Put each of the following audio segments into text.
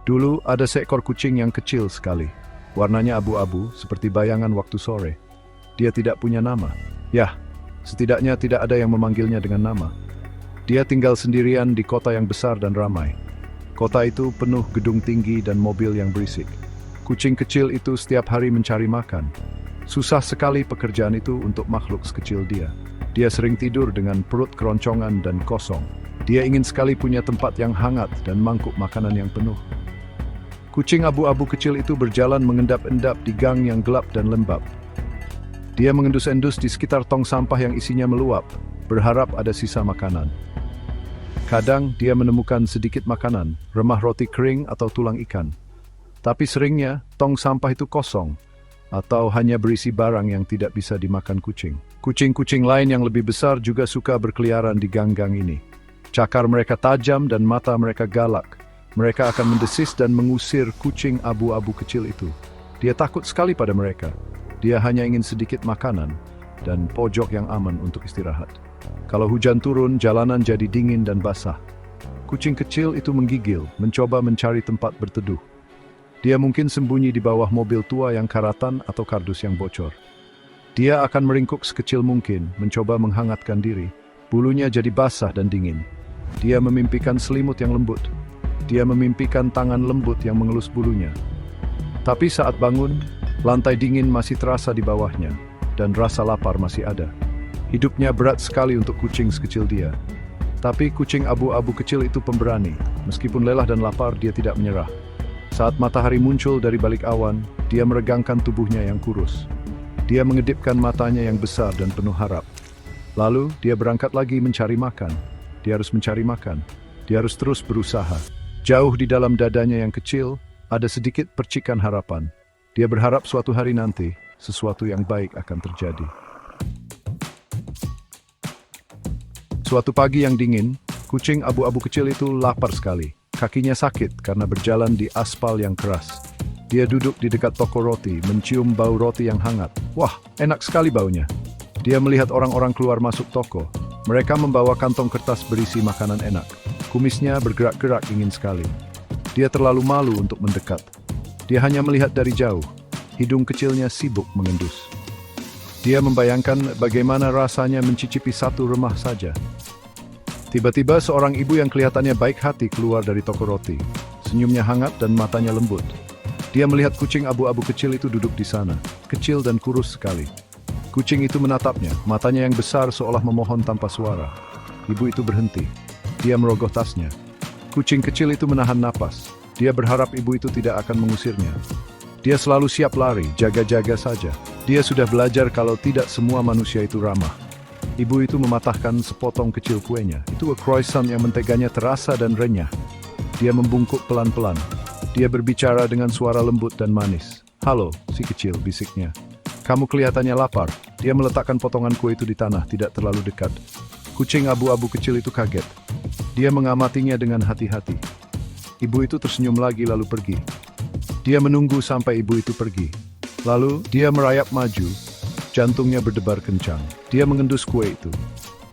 Dulu ada seekor kucing yang kecil sekali. Warnanya abu-abu seperti bayangan waktu sore. Dia tidak punya nama. Yah, setidaknya tidak ada yang memanggilnya dengan nama. Dia tinggal sendirian di kota yang besar dan ramai. Kota itu penuh gedung tinggi dan mobil yang berisik. Kucing kecil itu setiap hari mencari makan. Susah sekali pekerjaan itu untuk makhluk sekecil dia. Dia sering tidur dengan perut keroncongan dan kosong. Dia ingin sekali punya tempat yang hangat dan mangkuk makanan yang penuh. Kucing abu-abu kecil itu berjalan mengendap-endap di gang yang gelap dan lembab. Dia mengendus-endus di sekitar tong sampah yang isinya meluap, berharap ada sisa makanan. Kadang dia menemukan sedikit makanan, remah roti kering atau tulang ikan. Tapi seringnya tong sampah itu kosong, atau hanya berisi barang yang tidak bisa dimakan kucing. Kucing-kucing lain yang lebih besar juga suka berkeliaran di gang-gang ini. Cakar mereka tajam dan mata mereka galak. Mereka akan mendesis dan mengusir kucing abu-abu kecil itu. Dia takut sekali pada mereka. Dia hanya ingin sedikit makanan dan pojok yang aman untuk istirahat. Kalau hujan turun, jalanan jadi dingin dan basah. Kucing kecil itu menggigil, mencoba mencari tempat berteduh. Dia mungkin sembunyi di bawah mobil tua yang karatan atau kardus yang bocor. Dia akan meringkuk sekecil mungkin, mencoba menghangatkan diri. Bulunya jadi basah dan dingin. Dia memimpikan selimut yang lembut. Dia memimpikan tangan lembut yang mengelus bulunya. Tapi saat bangun, lantai dingin masih terasa di bawahnya, dan rasa lapar masih ada. Hidupnya berat sekali untuk kucing sekecil dia. Tapi kucing abu-abu kecil itu pemberani. Meskipun lelah dan lapar, dia tidak menyerah. Saat matahari muncul dari balik awan, dia meregangkan tubuhnya yang kurus. Dia mengedipkan matanya yang besar dan penuh harap. Lalu, dia berangkat lagi mencari makan. Dia harus mencari makan. Dia harus terus berusaha. Jauh di dalam dadanya yang kecil, ada sedikit percikan harapan. Dia berharap suatu hari nanti, sesuatu yang baik akan terjadi. Suatu pagi yang dingin, kucing abu-abu kecil itu lapar sekali. Kakinya sakit karena berjalan di aspal yang keras. Dia duduk di dekat toko roti, mencium bau roti yang hangat. Wah, enak sekali baunya. Dia melihat orang-orang keluar masuk toko. Mereka membawa kantong kertas berisi makanan enak. Kumisnya bergerak-gerak ingin sekali. Dia terlalu malu untuk mendekat. Dia hanya melihat dari jauh. Hidung kecilnya sibuk mengendus. Dia membayangkan bagaimana rasanya mencicipi satu remah saja. Tiba-tiba seorang ibu yang kelihatannya baik hati keluar dari toko roti. Senyumnya hangat dan matanya lembut. Dia melihat kucing abu-abu kecil itu duduk di sana, kecil dan kurus sekali. Kucing itu menatapnya, matanya yang besar seolah memohon tanpa suara. Ibu itu berhenti. Dia merogoh tasnya. Kucing kecil itu menahan napas. Dia berharap ibu itu tidak akan mengusirnya. Dia selalu siap lari, jaga-jaga saja. Dia sudah belajar kalau tidak semua manusia itu ramah. Ibu itu mematahkan sepotong kecil kuenya. Itu croissant yang menteganya terasa dan renyah. Dia membungkuk pelan-pelan. Dia berbicara dengan suara lembut dan manis. "Halo, si kecil," bisiknya. "Kamu kelihatannya lapar." Dia meletakkan potongan kue itu di tanah, tidak terlalu dekat. Kucing abu-abu kecil itu kaget. Dia mengamatinya dengan hati-hati. Ibu itu tersenyum lagi lalu pergi. Dia menunggu sampai ibu itu pergi. Lalu dia merayap maju. Jantungnya berdebar kencang. Dia mengendus kue itu.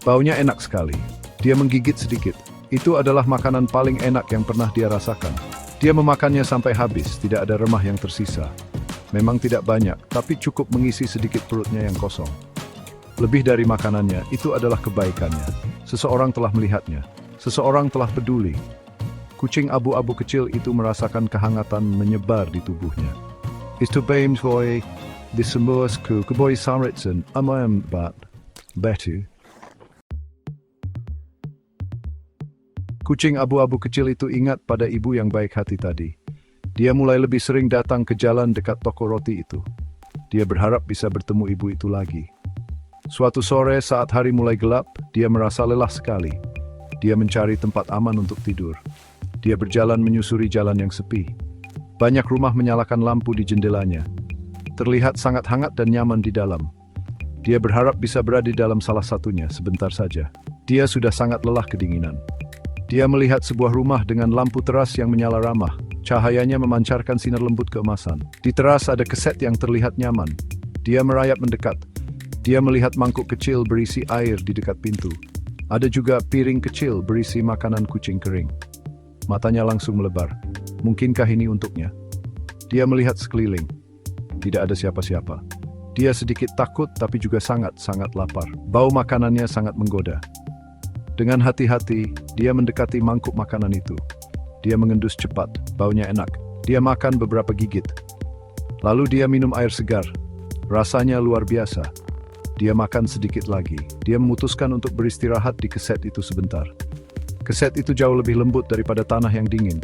Baunya enak sekali. Dia menggigit sedikit. Itu adalah makanan paling enak yang pernah dia rasakan. Dia memakannya sampai habis, tidak ada remah yang tersisa. Memang tidak banyak, tapi cukup mengisi sedikit perutnya yang kosong. Lebih dari makanannya, itu adalah kebaikannya. Seseorang telah melihatnya. Seseorang telah peduli. Kucing abu-abu kecil itu merasakan kehangatan menyebar di tubuhnya. Itu beim voi, di semuasku, keboy saritsen, amayam bat, betu. Kucing abu-abu kecil itu ingat pada ibu yang baik hati tadi. Dia mulai lebih sering datang ke jalan dekat toko roti itu. Dia berharap bisa bertemu ibu itu lagi. Suatu sore saat hari mulai gelap, dia merasa lelah sekali. Dia mencari tempat aman untuk tidur. Dia berjalan menyusuri jalan yang sepi. Banyak rumah menyalakan lampu di jendelanya. Terlihat sangat hangat dan nyaman di dalam. Dia berharap bisa berada di dalam salah satunya sebentar saja. Dia sudah sangat lelah kedinginan. Dia melihat sebuah rumah dengan lampu teras yang menyala ramah. Cahayanya memancarkan sinar lembut keemasan. Di teras ada keset yang terlihat nyaman. Dia merayap mendekat. Dia melihat mangkuk kecil berisi air di dekat pintu. Ada juga piring kecil berisi makanan kucing kering. Matanya langsung melebar. Mungkinkah ini untuknya? Dia melihat sekeliling. Tidak ada siapa-siapa. Dia sedikit takut tapi juga sangat-sangat lapar. Bau makanannya sangat menggoda. Dengan hati-hati, dia mendekati mangkuk makanan itu. Dia mengendus cepat, baunya enak. Dia makan beberapa gigit. Lalu dia minum air segar. Rasanya luar biasa. Dia makan sedikit lagi. Dia memutuskan untuk beristirahat di keset itu sebentar. Keset itu jauh lebih lembut daripada tanah yang dingin.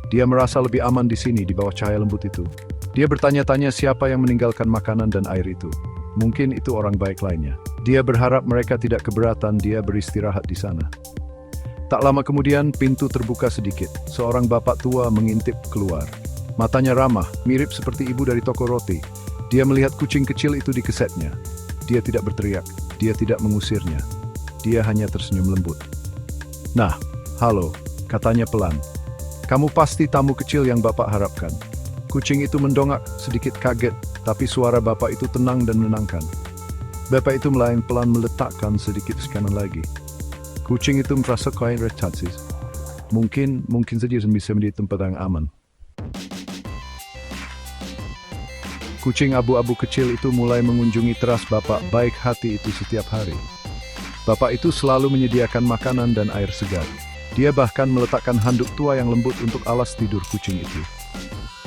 Dia merasa lebih aman di sini di bawah cahaya lembut itu. Dia bertanya-tanya siapa yang meninggalkan makanan dan air itu. Mungkin itu orang baik lainnya. Dia berharap mereka tidak keberatan dia beristirahat di sana. Tak lama kemudian pintu terbuka sedikit. Seorang bapak tua mengintip keluar. Matanya ramah, mirip seperti ibu dari toko roti. Dia melihat kucing kecil itu di kesetnya. Dia tidak berteriak, dia tidak mengusirnya. Dia hanya tersenyum lembut. "Nah, halo," katanya pelan. "Kamu pasti tamu kecil yang Bapak harapkan." Kucing itu mendongak, sedikit kaget, tapi suara Bapak itu tenang dan menenangkan. Bapak itu pelan meletakkan sedikit kanan lagi. Kucing itu merasa kain retratsis. Mungkin saja bisa menjadi tempat yang aman. Kucing abu-abu kecil itu mulai mengunjungi teras Bapak baik hati itu setiap hari. Bapak itu selalu menyediakan makanan dan air segar. Dia bahkan meletakkan handuk tua yang lembut untuk alas tidur kucing itu.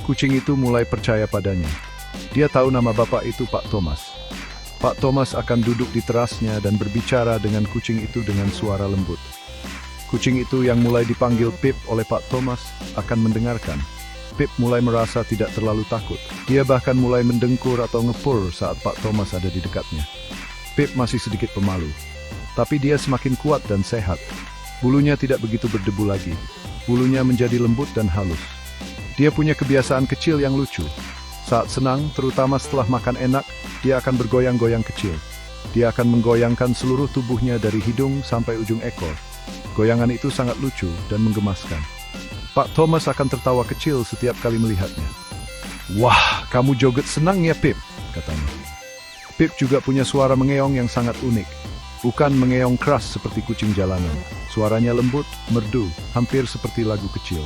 Kucing itu mulai percaya padanya. Dia tahu nama Bapak itu Pak Thomas. Pak Thomas akan duduk di terasnya dan berbicara dengan kucing itu dengan suara lembut. Kucing itu yang mulai dipanggil Pip oleh Pak Thomas akan mendengarkan. Pip mulai merasa tidak terlalu takut. Dia bahkan mulai mendengkur atau ngepur saat Pak Thomas ada di dekatnya. Pip masih sedikit pemalu, tapi dia semakin kuat dan sehat. Bulunya tidak begitu berdebu lagi. Bulunya menjadi lembut dan halus. Dia punya kebiasaan kecil yang lucu. Saat senang, terutama setelah makan enak, dia akan bergoyang-goyang kecil. Dia akan menggoyangkan seluruh tubuhnya dari hidung sampai ujung ekor. Goyangan itu sangat lucu dan menggemaskan. Pak Thomas akan tertawa kecil setiap kali melihatnya. "Wah, kamu joget senang ya, Pip," katanya. Pip juga punya suara mengeong yang sangat unik. Bukan mengeong keras seperti kucing jalanan. Suaranya lembut, merdu, hampir seperti lagu kecil.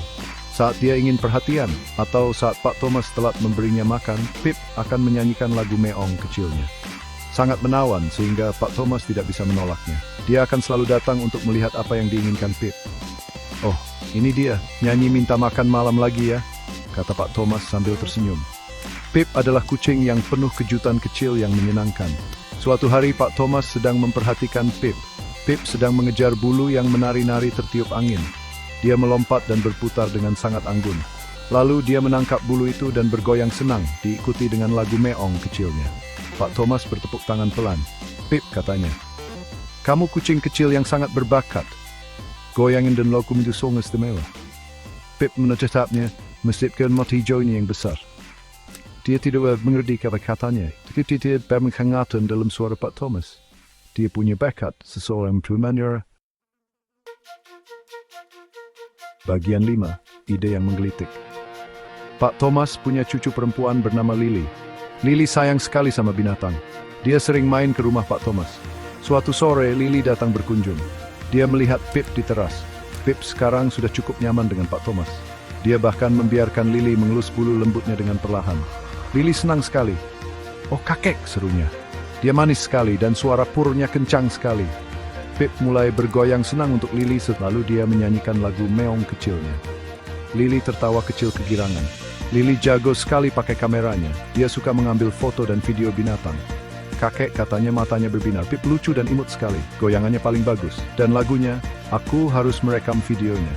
Saat dia ingin perhatian, atau saat Pak Thomas telat memberinya makan, Pip akan menyanyikan lagu meong kecilnya. Sangat menawan sehingga Pak Thomas tidak bisa menolaknya. Dia akan selalu datang untuk melihat apa yang diinginkan Pip. "Oh, ini dia, nyanyi minta makan malam lagi ya," kata Pak Thomas sambil tersenyum. Pip adalah kucing yang penuh kejutan kecil yang menyenangkan. Suatu hari Pak Thomas sedang memperhatikan Pip. Pip sedang mengejar bulu yang menari-nari tertiup angin. Dia melompat dan berputar dengan sangat anggun. Lalu dia menangkap bulu itu dan bergoyang senang, diikuti dengan lagu meong kecilnya. Pak Thomas bertepuk tangan pelan. "Pip," katanya, "kamu kucing kecil yang sangat berbakat. Goyangin dan lagu itu sungguh istimewa." Pip menatapnya, melihat mata hijaunya yang besar. Dia tidak mengerti kata-katanya, tetapi dia berpenghangatan dalam suara Pak Thomas. Dia punya bakat seseorang bermanera. Bagian 5. Ide yang menggelitik. Pak Thomas punya cucu perempuan bernama Lily. Lily sayang sekali sama binatang. Dia sering main ke rumah Pak Thomas. Suatu sore, Lily datang berkunjung. Dia melihat Pip di teras. Pip sekarang sudah cukup nyaman dengan Pak Thomas. Dia bahkan membiarkan Lily mengelus bulu lembutnya dengan perlahan. Lily senang sekali. "Oh kakek," serunya. Dia manis sekali dan suara purnya kencang sekali. Pip mulai bergoyang senang untuk Lily, lalu dia menyanyikan lagu meong kecilnya. Lily tertawa kecil kegirangan. Lily jago sekali pakai kameranya. Dia suka mengambil foto dan video binatang. "Kakek," katanya, matanya berbinar. Pip lucu dan imut sekali. Goyangannya paling bagus. Dan lagunya, "Aku harus merekam videonya.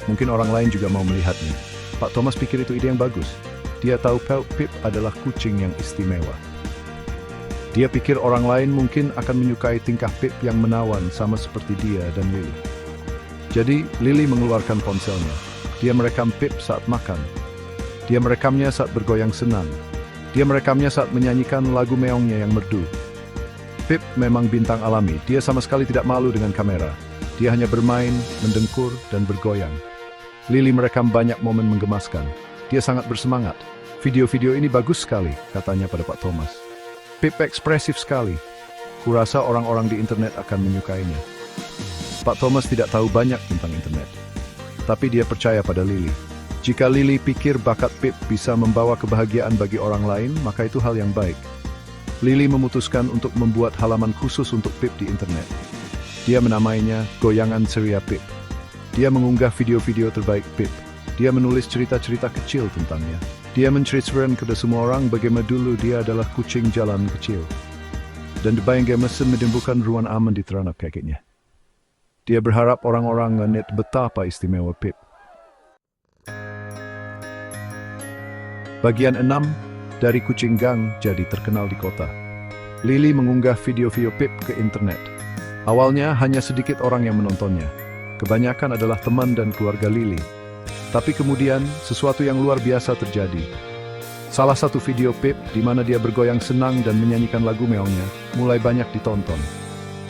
Mungkin orang lain juga mau melihatnya." Pak Thomas pikir itu ide yang bagus. Dia tahu Pip adalah kucing yang istimewa. Dia pikir orang lain mungkin akan menyukai tingkah Pip yang menawan sama seperti dia dan Lily. Jadi, Lily mengeluarkan ponselnya. Dia merekam Pip saat makan. Dia merekamnya saat bergoyang senang. Dia merekamnya saat menyanyikan lagu meongnya yang merdu. Pip memang bintang alami. Dia sama sekali tidak malu dengan kamera. Dia hanya bermain, mendengkur, dan bergoyang. Lily merekam banyak momen menggemaskan. Dia sangat bersemangat. "Video-video ini bagus sekali," katanya pada Pak Thomas. "Pip ekspresif sekali. Kurasa orang-orang di internet akan menyukainya." Pak Thomas tidak tahu banyak tentang internet. Tapi dia percaya pada Lily. Jika Lily pikir bakat Pip bisa membawa kebahagiaan bagi orang lain, maka itu hal yang baik. Lily memutuskan untuk membuat halaman khusus untuk Pip di internet. Dia menamainya Goyangan Ceria Pip. Dia mengunggah video-video terbaik Pip. Dia menulis cerita-cerita kecil tentangnya. Dia menceritakan kepada semua orang bagaimana dulu dia adalah kucing jalan kecil. Dan dibayangkan mesin menimbulkan ruang aman di ternak kakinya. Dia berharap orang-orang ngenet betapa istimewa Pip. Bagian 6, dari kucing gang jadi terkenal di kota. Lily mengunggah video-video Pip ke internet. Awalnya hanya sedikit orang yang menontonnya. Kebanyakan adalah teman dan keluarga Lily. Tapi kemudian sesuatu yang luar biasa terjadi. Salah satu video Pip di mana dia bergoyang senang dan menyanyikan lagu meongnya mulai banyak ditonton.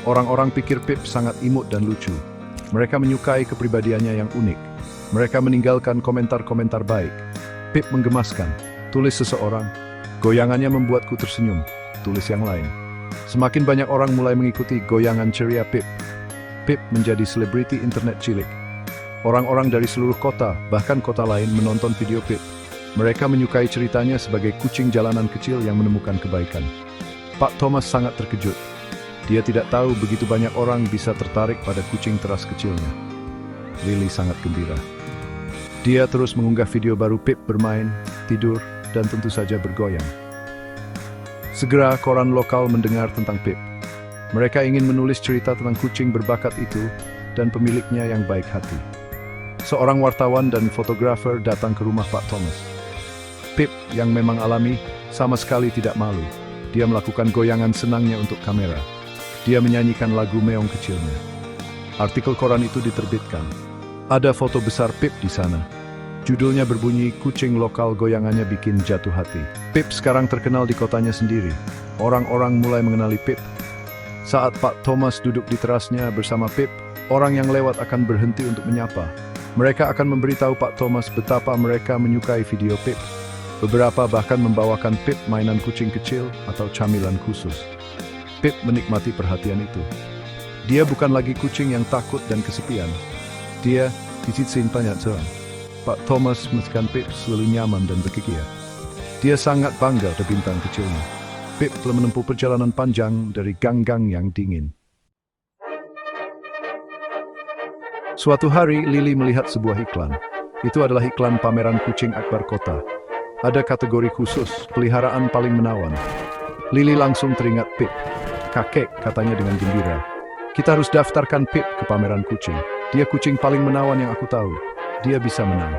Orang-orang pikir Pip sangat imut dan lucu. Mereka menyukai kepribadiannya yang unik. Mereka meninggalkan komentar-komentar baik. Pip menggemaskan, tulis seseorang. Goyangannya membuatku tersenyum, tulis yang lain. Semakin banyak orang mulai mengikuti goyangan ceria Pip. Pip menjadi selebriti internet cilik. Orang-orang dari seluruh kota, bahkan kota lain menonton video Pip. Mereka menyukai ceritanya sebagai kucing jalanan kecil yang menemukan kebaikan. Pak Thomas sangat terkejut. Dia tidak tahu begitu banyak orang bisa tertarik pada kucing teras kecilnya. Lily sangat gembira. Dia terus mengunggah video baru Pip bermain, tidur, dan tentu saja bergoyang. Segera koran lokal mendengar tentang Pip. Mereka ingin menulis cerita tentang kucing berbakat itu dan pemiliknya yang baik hati. Seorang wartawan dan fotografer datang ke rumah Pak Thomas. Pip, yang memang alami, sama sekali tidak malu. Dia melakukan goyangan senangnya untuk kamera. Dia menyanyikan lagu meong kecilnya. Artikel koran itu diterbitkan. Ada foto besar Pip di sana. Judulnya berbunyi, kucing lokal goyangannya bikin jatuh hati. Pip sekarang terkenal di kotanya sendiri. Orang-orang mulai mengenali Pip. Saat Pak Thomas duduk di terasnya bersama Pip, orang yang lewat akan berhenti untuk menyapa. Mereka akan memberitahu Pak Thomas betapa mereka menyukai video Pip. Beberapa bahkan membawakan Pip mainan kucing kecil atau camilan khusus. Pip menikmati perhatian itu. Dia bukan lagi kucing yang takut dan kesepian. Dia dicicin banyak orang. Pak Thomas memastikan Pip selalu nyaman dan berkikia. Dia sangat bangga dengan bintang kecilnya. Pip telah menempuh perjalanan panjang dari gang-gang yang dingin. Suatu hari, Lily melihat sebuah iklan. Itu adalah iklan pameran kucing akbar kota. Ada kategori khusus, peliharaan paling menawan. Lily langsung teringat Pip. Kakek, katanya dengan gembira. Kita harus daftarkan Pip ke pameran kucing. Dia kucing paling menawan yang aku tahu. Dia bisa menang.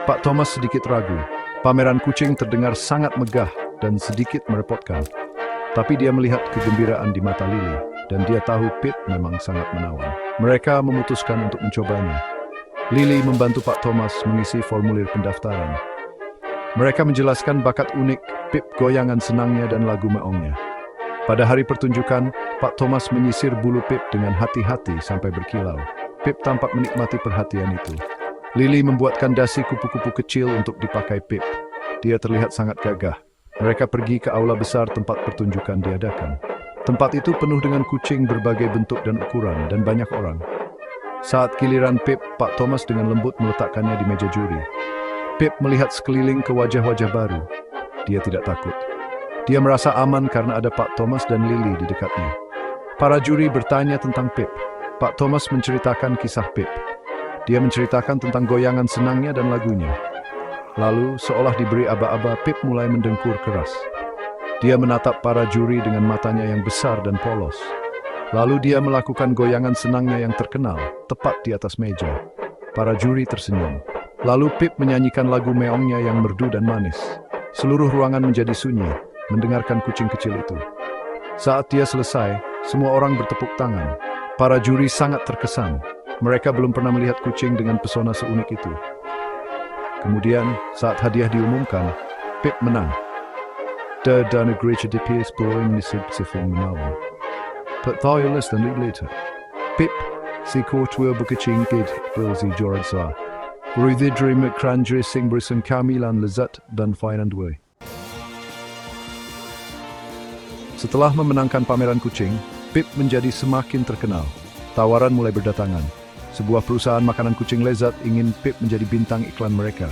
Pak Thomas sedikit ragu. Pameran kucing terdengar sangat megah dan sedikit merepotkan. Tapi dia melihat kegembiraan di mata Lily, dan dia tahu Pip memang sangat menawan. Mereka memutuskan untuk mencobanya. Lily membantu Pak Thomas mengisi formulir pendaftaran. Mereka menjelaskan bakat unik Pip, goyangan senangnya, dan lagu meongnya. Pada hari pertunjukan, Pak Thomas menyisir bulu Pip dengan hati-hati sampai berkilau. Pip tampak menikmati perhatian itu. Lily membuatkan dasi kupu-kupu kecil untuk dipakai Pip. Dia terlihat sangat gagah. Mereka pergi ke aula besar tempat pertunjukan diadakan. Tempat itu penuh dengan kucing berbagai bentuk dan ukuran, dan banyak orang. Saat giliran Pip, Pak Thomas dengan lembut meletakkannya di meja juri. Pip melihat sekeliling ke wajah-wajah baru. Dia tidak takut. Dia merasa aman karena ada Pak Thomas dan Lily di dekatnya. Para juri bertanya tentang Pip. Pak Thomas menceritakan kisah Pip. Dia menceritakan tentang goyangan senangnya dan lagunya. Lalu, seolah diberi aba-aba, Pip mulai mendengkur keras. Dia menatap para juri dengan matanya yang besar dan polos. Lalu dia melakukan goyangan senangnya yang terkenal, tepat di atas meja. Para juri tersenyum. Lalu Pip menyanyikan lagu meongnya yang merdu dan manis. Seluruh ruangan menjadi sunyi, mendengarkan kucing kecil itu. Saat dia selesai, semua orang bertepuk tangan. Para juri sangat terkesan. Mereka belum pernah melihat kucing dengan pesona seunik itu. Kemudian, saat hadiah diumumkan, Pip menang. Dan gereja DPS blowing nisib sifung menawan. Pertanyaan less than later. Pip, si kutua berkucing gid, berzi jorad sah. Ruididri McCranjri sing bersen kamilan lezat dan Fainandwe. Setelah memenangkan pameran kucing, Pip menjadi semakin terkenal. Tawaran mulai berdatangan. Sebuah perusahaan makanan kucing lezat ingin Pip menjadi bintang iklan mereka.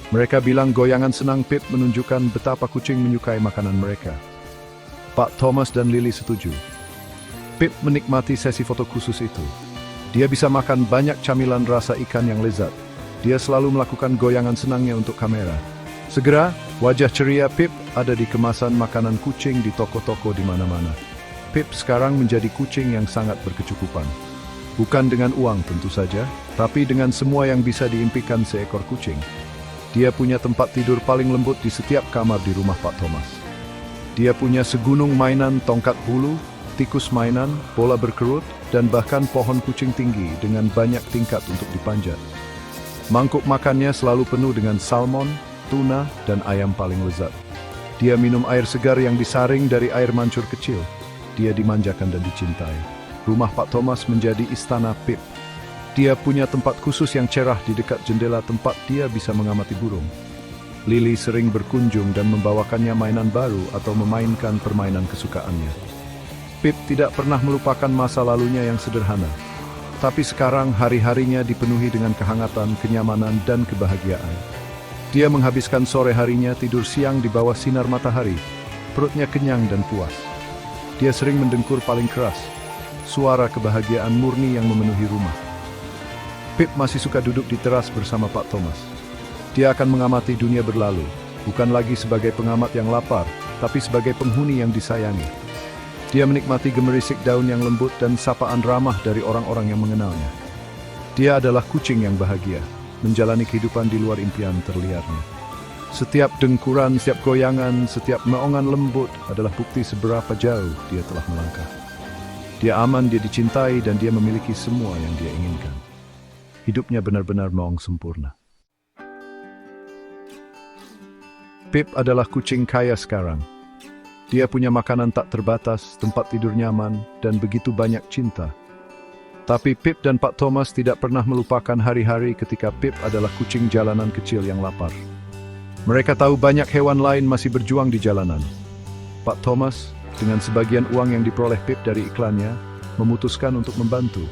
Mereka bilang goyangan senang Pip menunjukkan betapa kucing menyukai makanan mereka. Pak Thomas dan Lily setuju. Pip menikmati sesi foto khusus itu. Dia bisa makan banyak camilan rasa ikan yang lezat. Dia selalu melakukan goyangan senangnya untuk kamera. Segera, wajah ceria Pip ada di kemasan makanan kucing di toko-toko di mana-mana. Pip sekarang menjadi kucing yang sangat berkecukupan. Bukan dengan uang tentu saja, tapi dengan semua yang bisa diimpikan seekor kucing. Dia punya tempat tidur paling lembut di setiap kamar di rumah Pak Thomas. Dia punya segunung mainan tongkat bulu, tikus mainan, bola berkerut, dan bahkan pohon kucing tinggi dengan banyak tingkat untuk dipanjat. Mangkuk makannya selalu penuh dengan salmon, tuna, dan ayam paling lezat. Dia minum air segar yang disaring dari air mancur kecil. Dia dimanjakan dan dicintai. Rumah Pak Thomas menjadi istana Pip. Dia punya tempat khusus yang cerah di dekat jendela tempat dia bisa mengamati burung. Lily sering berkunjung dan membawakannya mainan baru atau memainkan permainan kesukaannya. Pip tidak pernah melupakan masa lalunya yang sederhana. Tapi sekarang hari-harinya dipenuhi dengan kehangatan, kenyamanan, dan kebahagiaan. Dia menghabiskan sore harinya tidur siang di bawah sinar matahari. Perutnya kenyang dan puas. Dia sering mendengkur paling keras. Suara kebahagiaan murni yang memenuhi rumah. Pip masih suka duduk di teras bersama Pak Thomas. Dia akan mengamati dunia berlalu, bukan lagi sebagai pengamat yang lapar, tapi sebagai penghuni yang disayangi. Dia menikmati gemerisik daun yang lembut dan sapaan ramah dari orang-orang yang mengenalnya. Dia adalah kucing yang bahagia, menjalani kehidupan di luar impian terliarnya. Setiap dengkuran, setiap goyangan, setiap meongan lembut adalah bukti seberapa jauh dia telah melangkah. Dia aman, dia dicintai, dan dia memiliki semua yang dia inginkan. Hidupnya benar-benar maung sempurna. Pip adalah kucing kaya sekarang. Dia punya makanan tak terbatas, tempat tidur nyaman, dan begitu banyak cinta. Tapi Pip dan Pak Thomas tidak pernah melupakan hari-hari ketika Pip adalah kucing jalanan kecil yang lapar. Mereka tahu banyak hewan lain masih berjuang di jalanan. Pak Thomas, dengan sebagian uang yang diperoleh Pip dari iklannya, memutuskan untuk membantu.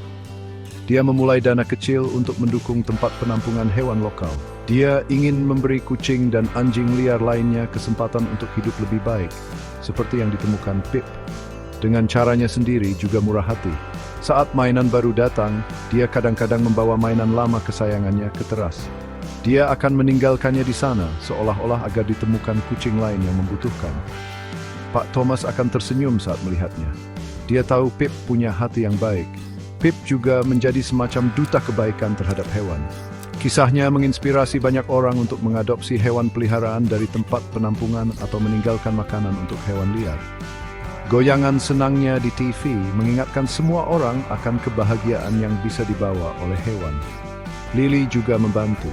Dia memulai dana kecil untuk mendukung tempat penampungan hewan lokal. Dia ingin memberi kucing dan anjing liar lainnya kesempatan untuk hidup lebih baik, seperti yang ditemukan Pip. Dengan caranya sendiri juga murah hati. Saat mainan baru datang, dia kadang-kadang membawa mainan lama kesayangannya ke teras. Dia akan meninggalkannya di sana, seolah-olah agar ditemukan kucing lain yang membutuhkan. Pak Thomas akan tersenyum saat melihatnya. Dia tahu Pip punya hati yang baik. Pip juga menjadi semacam duta kebaikan terhadap hewan. Kisahnya menginspirasi banyak orang untuk mengadopsi hewan peliharaan dari tempat penampungan atau meninggalkan makanan untuk hewan liar. Goyangan senangnya di TV mengingatkan semua orang akan kebahagiaan yang bisa dibawa oleh hewan. Lily juga membantu.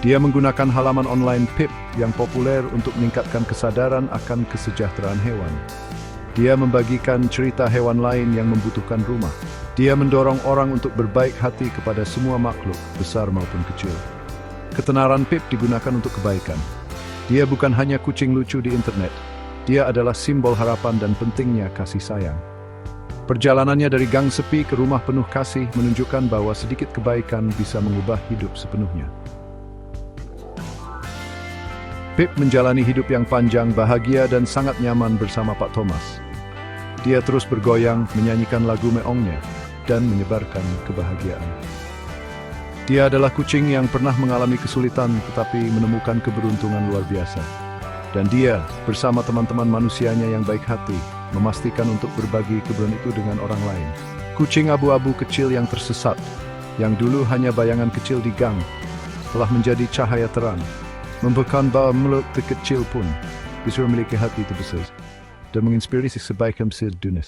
Dia menggunakan halaman online Pip yang populer untuk meningkatkan kesadaran akan kesejahteraan hewan. Dia membagikan cerita hewan lain yang membutuhkan rumah. Dia mendorong orang untuk berbaik hati kepada semua makhluk, besar maupun kecil. Ketenaran Pip digunakan untuk kebaikan. Dia bukan hanya kucing lucu di internet. Dia adalah simbol harapan dan pentingnya kasih sayang. Perjalanannya dari gang sepi ke rumah penuh kasih menunjukkan bahwa sedikit kebaikan bisa mengubah hidup sepenuhnya. Pip menjalani hidup yang panjang, bahagia, dan sangat nyaman bersama Pak Thomas. Dia terus bergoyang, menyanyikan lagu meongnya, dan menyebarkan kebahagiaan. Dia adalah kucing yang pernah mengalami kesulitan tetapi menemukan keberuntungan luar biasa. Dan dia, bersama teman-teman manusianya yang baik hati, memastikan untuk berbagi keberuntungan itu dengan orang lain. Kucing abu-abu kecil yang tersesat, yang dulu hanya bayangan kecil di gang, telah menjadi cahaya terang. Memberikan bahwa makhluk kecil pun bisa memiliki hati terbesar dan menginspirasi sebaikan dunia.